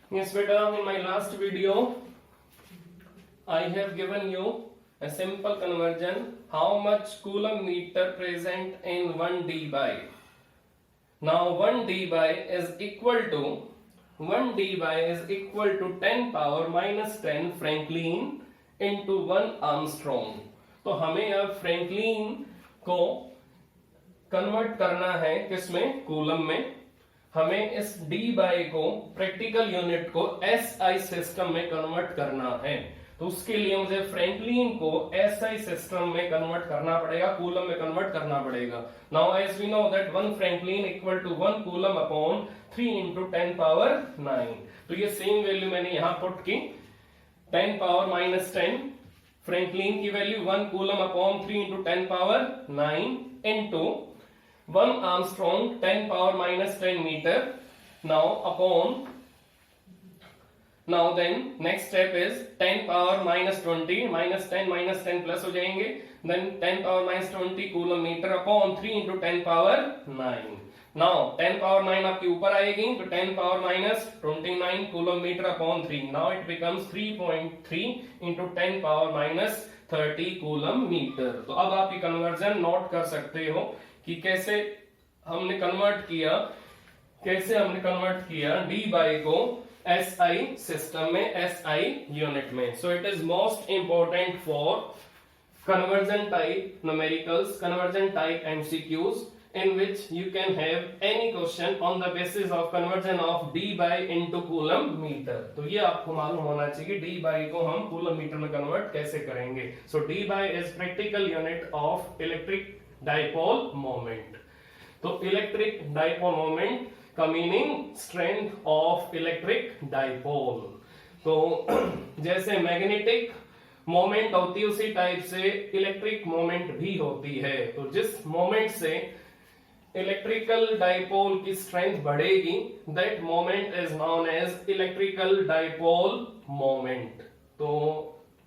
Yes, beta, in my last video, I have given you a simple conversion how much coulomb meter present in 1 dBi. Now 1 dBi is equal to 10 power minus 10 Franklin into 1 Armstrong. तो हमें अब Franklin को convert करना है किसमें, coulomb में. हमें इस डी बाई को प्रैक्टिकल यूनिट को एसआई सिस्टम में कन्वर्ट करना है. तो उसके लिए मुझे फ्रैंकलिन को एसआई सिस्टम में कन्वर्ट करना पड़ेगा, कूलम में कन्वर्ट करना पड़ेगा. Now as we know that 1 franklin equal to 1 coulomb upon 3 into 10 power 9. तो ये सेम वैल्यू मैंने यहां पुट की, 10 पावर माइनस 10 फ्रैंकलिन की value 1 coulomb upon 3 into 10 power 9 into 1 Armstrong 10 power minus 10 meter. Now then next step is 10 power minus 20 minus 10 plus हो जाएंगे. Then 10 power minus 20 coulomb meter upon 3 into 10 power 9. Now 10 power 9 आपकी ऊपर आएगी तो 10 power minus 29 coulomb meter upon 3. Now it becomes 3.3 into 10 power minus 30 coulomb meter. तो अब आप ये कन्वर्जन नोट कर सकते हो कि कैसे हमने कन्वर्ट किया डी बाई को एसआई सिस्टम में, एसआई यूनिट में. So it is most important for conversion type numericals, conversion type MCQs in which you can have any question on the basis of conversion of d by into coulomb meter. तो ये आपको मालूम होना चाहिए d by को हम coulomb meter में convert कैसे करेंगे. So d by is practical unit of electric dipole moment. तो इलेक्ट्रिक डाइपोल मोमेंट का meaning strength of electric dipole. तो जैसे मैग्नेटिक मोमेंट होती है उसी टाइप से इलेक्ट्रिक मोमेंट भी होती है. तो जिस मोमेंट से इलेक्ट्रिकल डाइपोल की स्ट्रेंथ बढ़ेगी that moment is known as electrical dipole moment. तो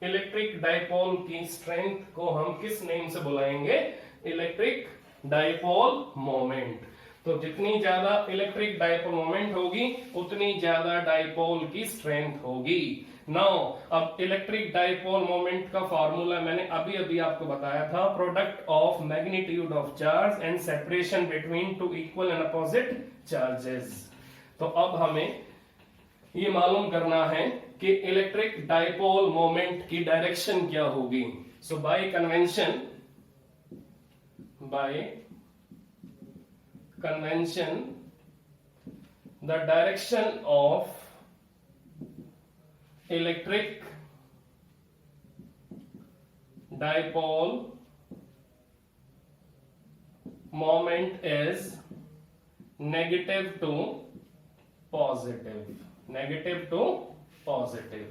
इलेक्ट्रिक डाइपोल की स्ट्रेंथ को हम किस नेम से बुलाएंगे, इलेक्ट्रिक डाइपोल मोमेंट. तो जितनी ज्यादा इलेक्ट्रिक डाइपोल मोमेंट होगी उतनी ज्यादा डाइपोल की स्ट्रेंथ होगी. नाउ अब इलेक्ट्रिक डाइपोल मोमेंट का फॉर्मूला मैंने अभी आपको बताया था, product of magnitude of charge and separation between two equal and opposite charges. तो अब हमें ये मालूम करना है कि इलेक्ट्रिक डाइपोल मोमेंट की डायरेक्शन क्या होगी. So by convention the direction of electric dipole moment is negative to positive.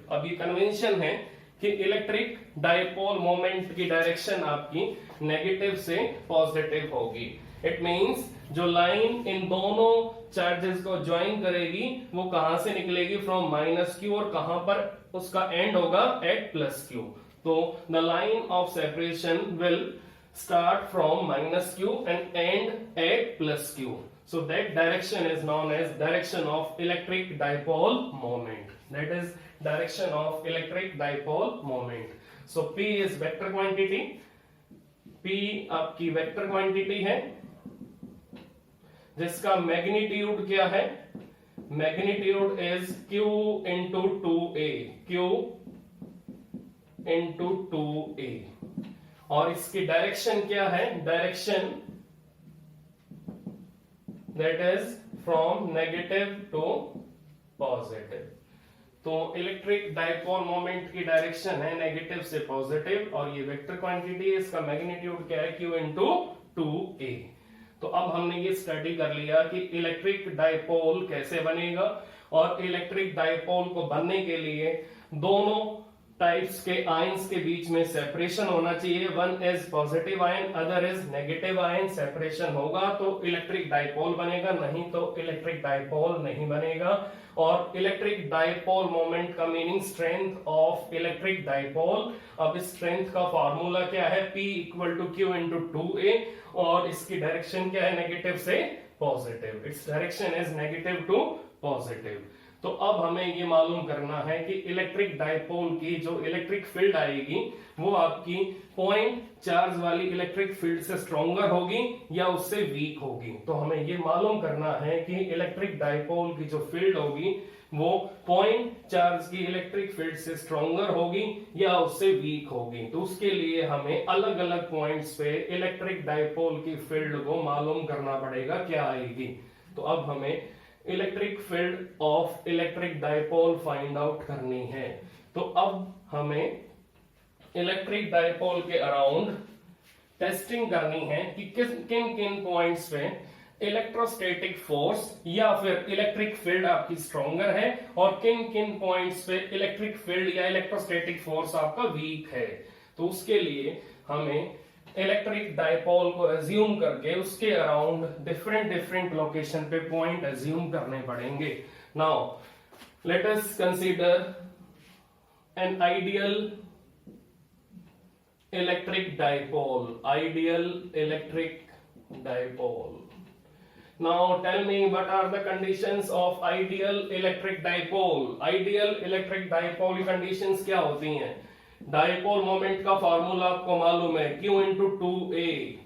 अब ये कन्वेंशन है कि इलेक्ट्रिक डाइपोल मोमेंट की डायरेक्शन आपकी नेगेटिव से पॉजिटिव होगी. इट मींस जो लाइन इन दोनों चार्जेस को ज्वाइन करेगी वो कहां से निकलेगी, फ्रॉम माइनस क्यू, और कहां पर उसका एंड होगा, एट प्लस क्यू. तो the line of separation will start from minus Q and end at plus Q. So that direction is known as direction of electric dipole moment. That is direction of electric dipole moment. So P is vector quantity. P आपकी vector quantity है जिसका magnitude क्या है, magnitude is Q into 2A. Q into 2A. और इसकी direction क्या है, direction that is from negative to positive. तो इलेक्ट्रिक डाइपोल मोमेंट की डायरेक्शन है नेगेटिव से पॉजिटिव और ये वेक्टर क्वांटिटी है, इसका मैग्नीट्यूड क्या है, Q into 2A. तो अब हमने ये स्टडी कर लिया कि इलेक्ट्रिक डाइपोल कैसे बनेगा, और इलेक्ट्रिक डाइपोल को बनने के लिए दोनों टाइप्स के आयंस के बीच में सेपरेशन होना चाहिए. One is positive ion, other is negative ion. Separation होगा तो इलेक्ट्रिक डाइपोल बनेगा, नहीं तो इलेक्ट्रिक डाइपोल नहीं बनेगा. और इलेक्ट्रिक डाइपोल मोमेंट का meaning strength of electric dipole. अब इस स्ट्रेंथ का फॉर्मूला क्या है, P equal to Q into 2A, और इसकी डायरेक्शन क्या है, नेगेटिव से positive. It's direction is negative to positive. तो अब हमें ये मालूम करना है कि इलेक्ट्रिक डायपोल की जो इलेक्ट्रिक फील्ड आएगी वो आपकी पॉइंट चार्ज वाली इलेक्ट्रिक फील्ड से स्ट्रॉन्गर होगी या उससे वीक होगी। तो हमें ये मालूम करना है कि इलेक्ट्रिक डायपोल की जो फील्ड होगी वो पॉइंट चार्ज की इलेक्ट्रिक फील्ड से स्ट्रॉन्गर होगी या उससे वीक होगी। तो उसके लिए हमें अलग अलग पॉइंट्स पे इलेक्ट्रिक डायपोल की फील्ड को मालूम करना पड़ेगा क्या आएगी। तो अब हमें electric field of electric dipole find out करनी है। तो अब हमें इलेक्ट्रिक डायपोल के अराउंड टेस्टिंग करनी है कि किन किन पॉइंट्स पे इलेक्ट्रोस्टैटिक फोर्स या फिर इलेक्ट्रिक फील्ड आपकी स्ट्रॉन्गर है और किन किन पॉइंट्स पे इलेक्ट्रिक फील्ड या इलेक्ट्रोस्टैटिक फोर्स आपका वीक है। तो उसके लिए हमें इलेक्ट्रिक डायपोल को एज्यूम करके उसके अराउंड डिफरेंट डिफरेंट लोकेशन पे पॉइंट एज्यूम करने पड़ेंगे। Now let us consider an ideal electric dipole. Now tell me, what are the conditions of ideal electric dipole? Ideal electric dipole conditions क्या होती हैं? Dipole moment का formula आपको मालूम है, Q into 2A.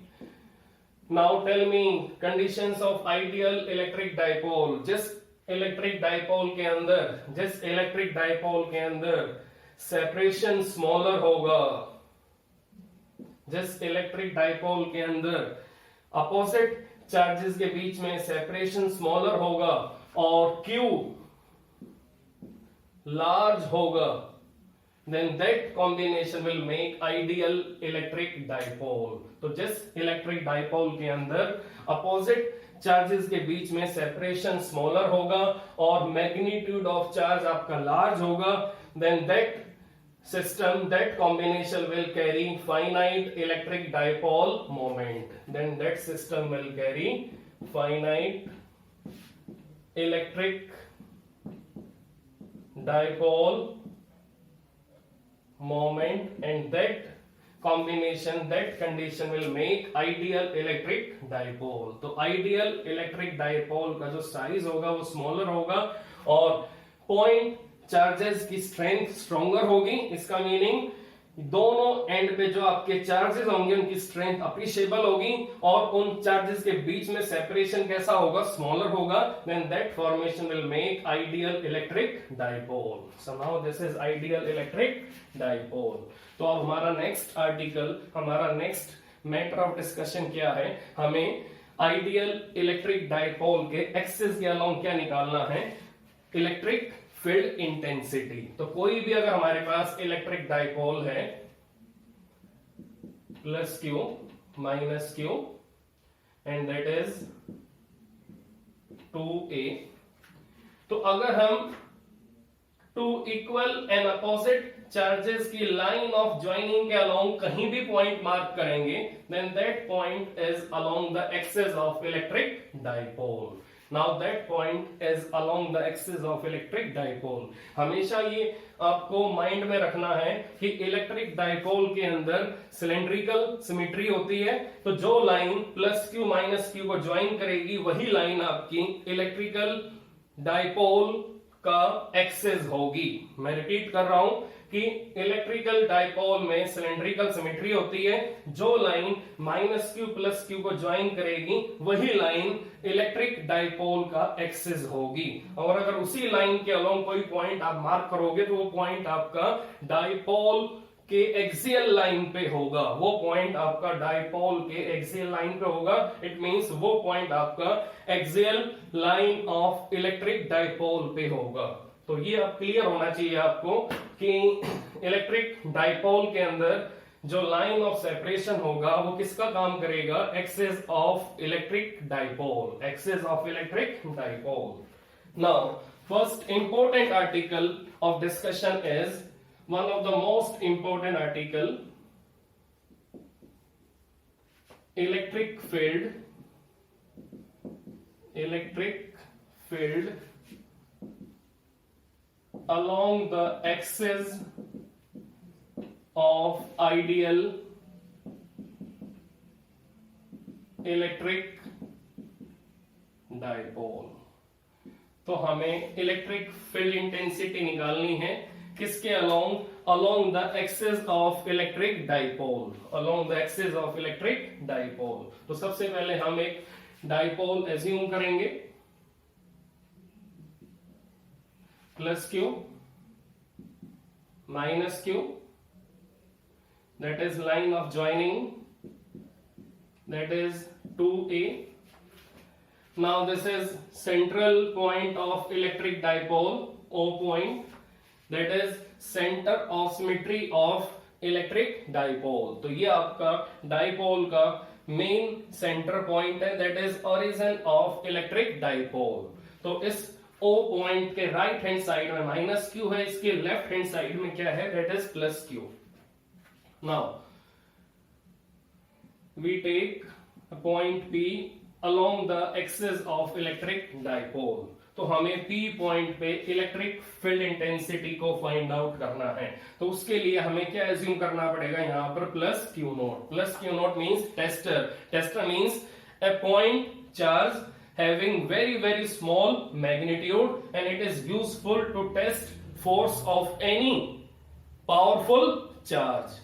Now tell me conditions of ideal electric dipole. जिस electric dipole के अंदर सेपरेशन स्मॉलर होगा, जिस इलेक्ट्रिक डायपोल के अंदर अपोजिट चार्जेस के बीच में सेपरेशन स्मॉलर होगा और Q लार्ज होगा, then that combination will make ideal electric dipole. तो जिस इलेक्ट्रिक डायपोल के अंदर अपोजिट चार्जेस के बीच में सेपरेशन स्मॉलर होगा और मैग्नीट्यूड ऑफ चार्ज आपका लार्ज होगा, then that system, that combination will carry finite electric dipole moment. Then that system will carry finite electric dipole moment, and that combination, that condition will make ideal electric dipole. तो ideal electric dipole का जो size होगा वो smaller होगा और point charges की strength stronger होगी। इसका मीनिंग दोनों एंड पे जो आपके चार्जेस होंगे उनकी स्ट्रेंथ अप्रिशिएबल होगी और उन चार्जेस के बीच में सेपरेशन कैसा होगा, स्मॉलर होगा। Then that formation will make ideal electric dipole. So now this is ideal electric dipole. तो अब हमारा नेक्स्ट मैटर ऑफ डिस्कशन क्या है, हमें आइडियल इलेक्ट्रिक डायपोल के एक्सिस के अलोंग क्या निकालना है, इलेक्ट्रिक फील्ड इंटेंसिटी। तो कोई भी अगर हमारे पास इलेक्ट्रिक डायपोल है plus Q minus Q and that is 2A, तो अगर हम two equal and opposite charges की लाइन ऑफ ज्वाइनिंग के अलोंग कहीं भी पॉइंट मार्क करेंगे, then that point is along the axis of electric dipole. Now that point is along the axis of electric dipole. हमेशा ये आपको mind में रखना है कि इलेक्ट्रिक डायपोल के अंदर सिलेंड्रिकल सिमेट्री होती है, तो जो line plus Q minus Q को ज्वाइन करेगी वही लाइन आपकी इलेक्ट्रिकल डायपोल का एक्सिस होगी। मैं रिपीट कर रहा हूं कि इलेक्ट्रिकल डायपोल में सिलेंड्रिकल सिमेट्री होती है, जो line minus Q plus Q को ज्वाइन करेगी वही लाइन इलेक्ट्रिक डायपोल का एक्सिस होगी। और अगर उसी लाइन के अलोंग कोई पॉइंट आप मार्क करोगे तो वो पॉइंट आपका डायपोल के एक्सियल लाइन पे होगा, वो पॉइंट आपका डायपोल के एक्सियल लाइन पे होगा। इट मींस वो पॉइंट आपका axial line of electric dipole पे होगा। तो ये अब क्लियर होना चाहिए आपको कि इलेक्ट्रिक डायपोल के अंदर जो लाइन ऑफ सेपरेशन होगा वो किसका काम करेगा, axis of electric dipole, axis of electric dipole. Now first important article of discussion is one of the most important article, electric field along the axis of ideal electric dipole. तो हमें electric field intensity निकालनी है किसके along the axis of electric dipole, along the axis of electric dipole. तो सबसे पहले हम एक डाइपोल एज्यूम करेंगे, plus Q minus Q, that is line of joining, that is 2a. Now this is central point of electric dipole, O point, that is center of symmetry of electric dipole. तो ये आपका dipole का main centre point है, that is origin of electric dipole. तो इस O point के right hand side में minus Q है, इसके लेफ्ट हैंड साइड में क्या है, that is plus Q. Now we take a point P along the axis of electric dipole. तो हमें P पॉइंट पे इलेक्ट्रिक फील्ड इंटेंसिटी को फाइंड आउट करना है. तो उसके लिए हमें क्या एज्यूम करना पड़ेगा, यहां पर plus Q note. Plus Q note means tester. Tester means a point charge having very small magnitude and it is useful to test force of any powerful charge,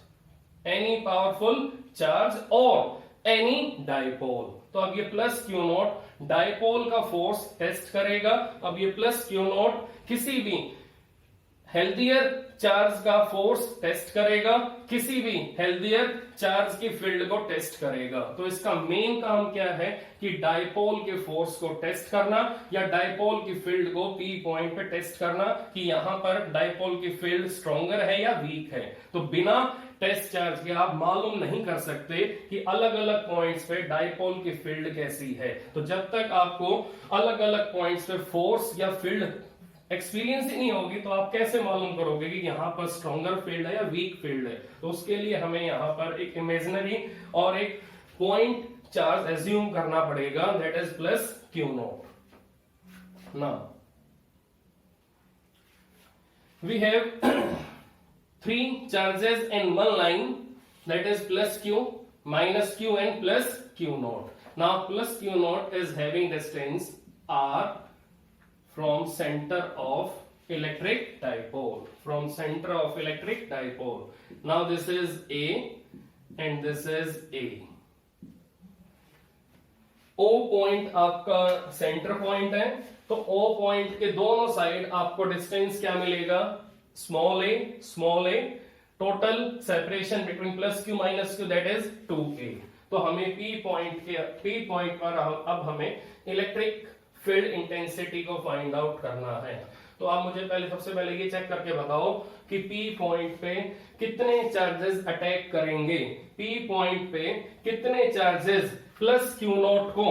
any powerful charge or any dipole. तो अब ये plus Q note dipole का force test करेगा. अब ये plus Q note किसी भी healthier charge का फोर्स टेस्ट करेगा, किसी भी हेल्थियर चार्ज की फील्ड को टेस्ट करेगा. तो इसका मेन काम क्या है कि डाइपोल के फोर्स को टेस्ट करना या डाइपोल की फील्ड को पी पॉइंट पे टेस्ट करना कि यहां पर डाइपोल की फील्ड स्ट्रॉन्गर है या वीक है. तो बिना टेस्ट चार्ज के आप मालूम नहीं कर सकते कि अलग अलग पॉइंट्स पे डाइपोल की फील्ड कैसी है. तो जब तक आपको अलग अलग पॉइंट्स पे फोर्स या फील्ड एक्सपीरियंस ही नहीं होगी तो आप कैसे मालूम करोगे कि यहाँ पर स्ट्रॉन्गर फील्ड है या वीक फील्ड है. तो उसके लिए हमें यहाँ पर एक इमेजिनरी और एक पॉइंट चार्ज एज्यूम करना पड़ेगा, that is plus Q nought. Now we have three charges in one line, that is plus q, minus q and plus q naught. Now plus q naught is having distance r from center of electric dipole, from center of electric dipole. Now this is A and this is A. O point आपका centre point है, तो O point के दोनों side आपको distance क्या मिलेगा, small a, total separation between plus q minus q, that is 2a. तो हमें P पॉइंट पर अब हमें इलेक्ट्रिक फील्ड इंटेंसिटी को फाइंड आउट करना है. तो आप मुझे सबसे पहले ये चेक करके बताओ कि P पॉइंट पे कितने चार्जेस अटैक करेंगे, P पॉइंट पे कितने चार्जेस प्लस क्यू नोट को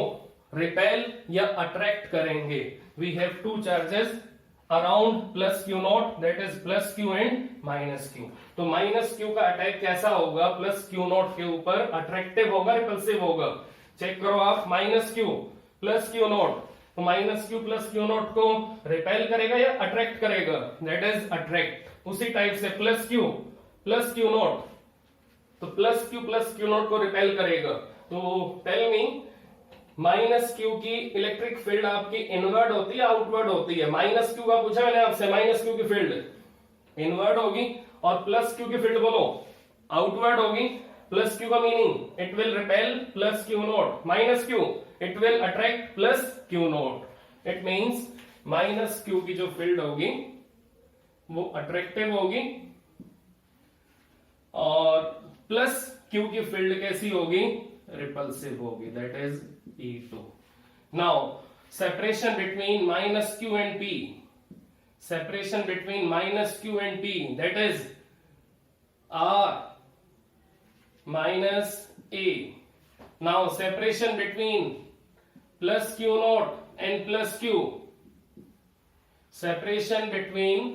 रिपेल या अट्रैक्ट करेंगे. We have two charges around plus Q nought, that is plus Q and minus Q. तो माइनस क्यू का अटैक कैसा होगा, प्लस क्यू नॉट के ऊपर अट्रैक्टिव होगा, रिपल्सिव होगा. चेक करो आप, minus q plus Q naught, तो minus q plus Q naught को रिपेल करेगा या अट्रैक्ट करेगा, दैट इज अट्रैक्ट. उसी टाइप से प्लस क्यू नॉट, तो प्लस क्यू नॉट को रिपेल करेगा. तो टेल मी, माइनस क्यू की इलेक्ट्रिक फील्ड आपकी इनवर्ड होती है आउटवर्ड होती है. माइनस क्यू का पूछा मैंने आपसे, माइनस क्यू की फील्ड इनवर्ड होगी और प्लस क्यू की फील्ड बोलो आउटवर्ड होगी. प्लस क्यू का meaning it will repel plus Q not, minus Q it will attract plus Q not. It means minus q की जो फील्ड होगी वो अट्रैक्टिव होगी और प्लस क्यू की फील्ड कैसी होगी, रिपल्सिव होगी, that is E2. Now separation between minus q and p, separation between minus q and p, that is r minus a. Now separation between plus q naught and plus q, separation between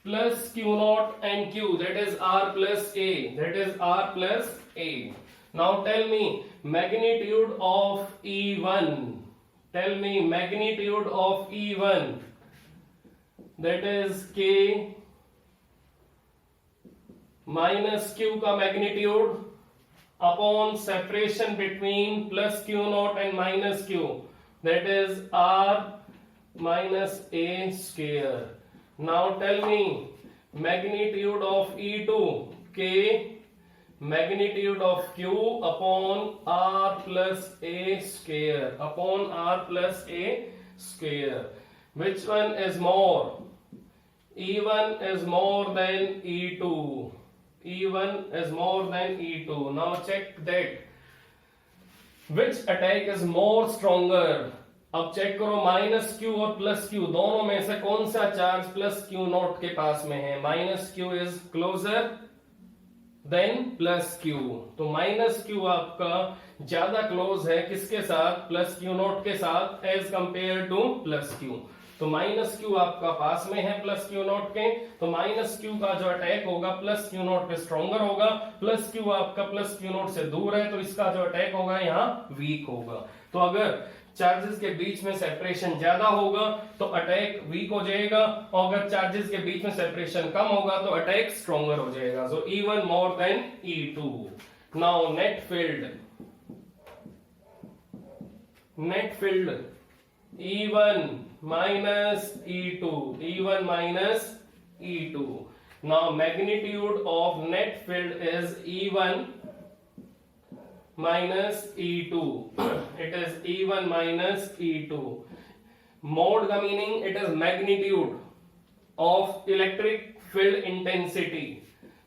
plus q naught and q, that is r plus a, that is r plus a. Now tell me magnitude of E1. Tell me magnitude of E1. That is K minus Q का magnitude upon separation between plus Q naught and minus Q. that is r minus a square. Now tell me magnitude of E2, K magnitude of Q upon R plus A square, upon R plus A square. Which one is more? E1 is more than E2. E1 is more than E2. Now check that which attack is more stronger. अब check करो minus Q और plus Q दोनों में से कौन सा charge plus Q nought के पास में है. Minus Q is closure then plus Q. तो माइनस क्यू आपका ज्यादा क्लोज है किसके साथ? प्लस क्यू नॉट के साथ as compare to plus Q. तो माइनस क्यू आपका पास में है प्लस क्यू नॉट के, तो माइनस क्यू का जो अटैक होगा प्लस क्यू नॉट पे स्ट्रॉन्गर होगा. प्लस क्यू आपका प्लस क्यू नॉट से दूर है तो इसका जो अटैक होगा यहाँ वीक होगा. तो अगर चार्जेस के बीच में सेपरेशन ज्यादा होगा तो अटैक वीक हो जाएगा, और अगर चार्जेस के बीच में सेपरेशन कम होगा तो अटैक स्ट्रॉन्गर हो जाएगा. सो E1 more than E2. Now net field E1 minus E2, E1 minus E2. Now magnitude of net field is E1 minus E2. It is E1 minus E2. Mode का meaning it is magnitude of electric field intensity.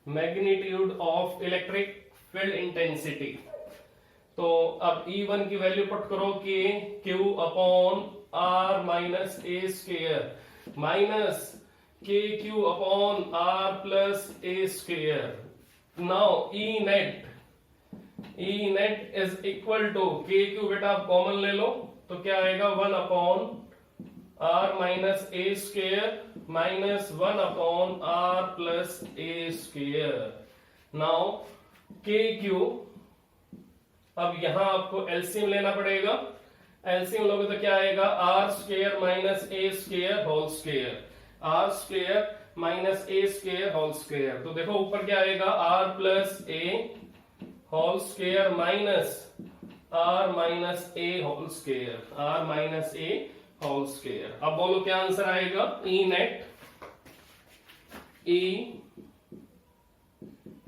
Magnitude of electric field intensity. तो अब E1 की value put करो कि Q upon R minus A square minus k q upon R plus a square. Now E net is equal to के q. बेटा आप common ले लो तो क्या आएगा 1 upon R minus A square minus 1 upon R plus a square. Now k q, अब यहां आपको एलसीएम लेना पड़ेगा. एलसीएम लोगे तो क्या आएगा आर स्क्वेयर माइनस ए square whole square. R square minus ए स्क्वेयर होल स्क्वेयर. तो देखो ऊपर क्या आएगा R plus A whole square minus R minus A whole square. R minus A whole square. अब बोलो क्या आंसर आएगा? E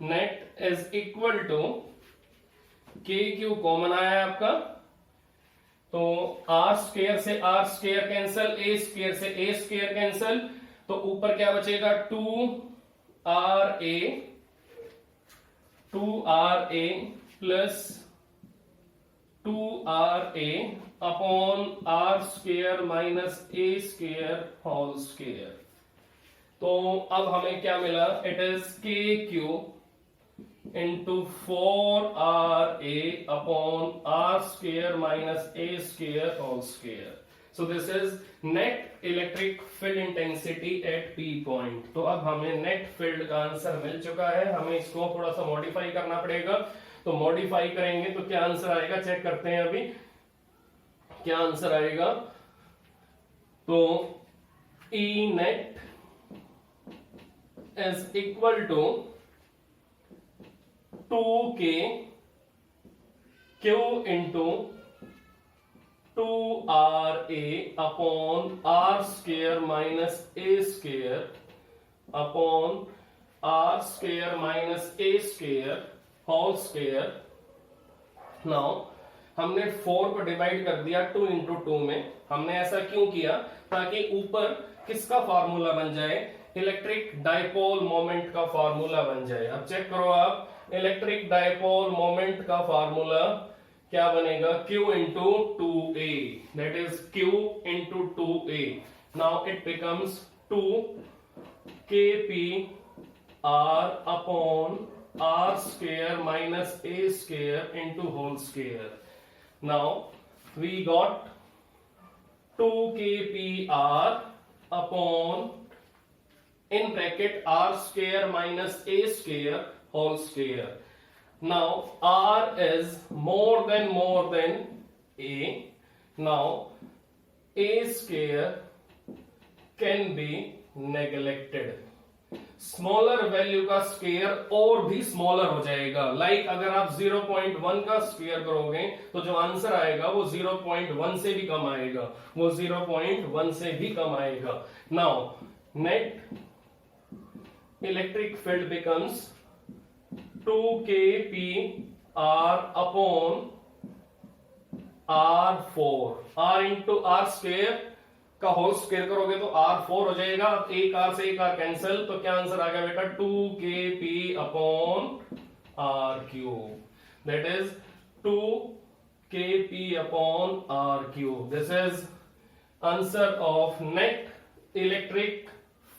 net is equal to के क्यू कॉमन आया आपका तो आर स्क्वेयर से R square cancel, A square से ए स्क्वेयर कैंसल, तो ऊपर क्या बचेगा 2RA plus 2RA upon R square minus ए स्क्वेयर होल स्क्वेयर. तो अब हमें क्या मिला? It is K Q into 4RA upon R square minus A square whole square. So this is net electric field intensity at P point. तो अब हमें net field का answer मिल चुका है. हमें इसको थोड़ा सा मॉडिफाई करना पड़ेगा. तो मॉडिफाई करेंगे तो क्या आंसर आएगा चेक करते हैं अभी क्या आंसर आएगा. तो E net is equal to 2K Q into 2RA upon R square minus A square upon R square minus A square whole square. Now हमने 4 को डिवाइड कर दिया 2 into 2 में. हमने ऐसा क्यों किया? ताकि ऊपर किसका फार्मूला बन जाए? इलेक्ट्रिक डाइपोल मोमेंट का फार्मूला बन जाए. अब चेक करो आप इलेक्ट्रिक डाइपोल मोमेंट का फार्मूला क्या बनेगा? Q into 2A. That is Q into 2A. Now it becomes 2 KP R upon R square minus A square into whole square. Now we got 2 KP R upon in bracket R square minus A square whole square. Now R is more than A. Now A square can be neglected. Smaller value का square और भी smaller हो जाएगा। Like अगर आप 0.1 का square करोगे तो जो आंसर आएगा वो 0.1 से भी कम आएगा, वो 0.1 से भी कम आएगा। Now net electric field becomes 2kpr upon R4, R into R square का होल स्क्वायर करोगे तो R4 हो जाएगा। एक R से एक R कैंसिल, तो क्या आंसर आ गया बेटा 2kp upon R cube, that is 2kp upon R cube. This is answer of net electric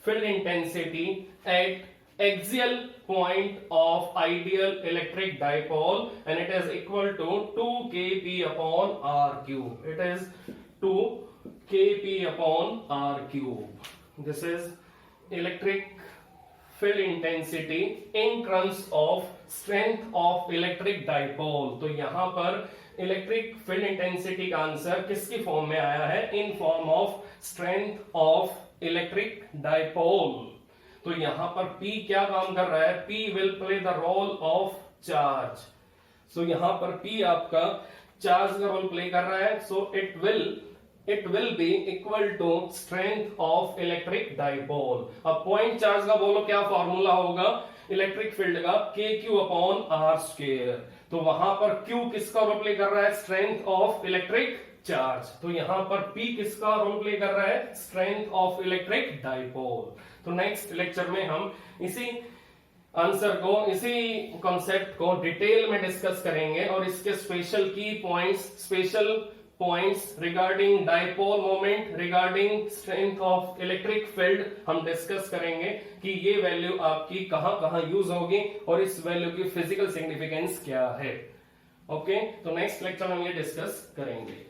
field intensity at axial point of ideal electric dipole, and it is equal to 2 kp upon r cube. It is 2 kp upon r cube. This is electric field intensity in terms of strength of electric dipole. तो यहां पर electric field intensity का answer किसकी form में आया है? In form of strength of electric dipole. तो यहां पर P क्या काम कर रहा है? P will play the role of charge. So यहां पर P आपका चार्ज का रोल प्ले कर रहा है। So it will be equal to strength of electric dipole. अब पॉइंट चार्ज का बोलो क्या फॉर्मूला होगा इलेक्ट्रिक फील्ड का? KQ upon R square. तो वहां पर Q किसका रोल प्ले कर रहा है? Strength of electric charge. तो यहां पर P किसका रोल प्ले कर रहा है? Strength of electric dipole. तो नेक्स्ट लेक्चर में हम इसी आंसर को, इसी कॉन्सेप्ट को डिटेल में डिस्कस करेंगे और इसके स्पेशल की points, special points regarding dipole moment, regarding strength of electric field हम डिस्कस करेंगे कि ये वैल्यू आपकी कहां कहां यूज होगी और इस वैल्यू की फिजिकल सिग्निफिकेंस क्या है। ओके, तो नेक्स्ट लेक्चर में हम ये डिस्कस करेंगे।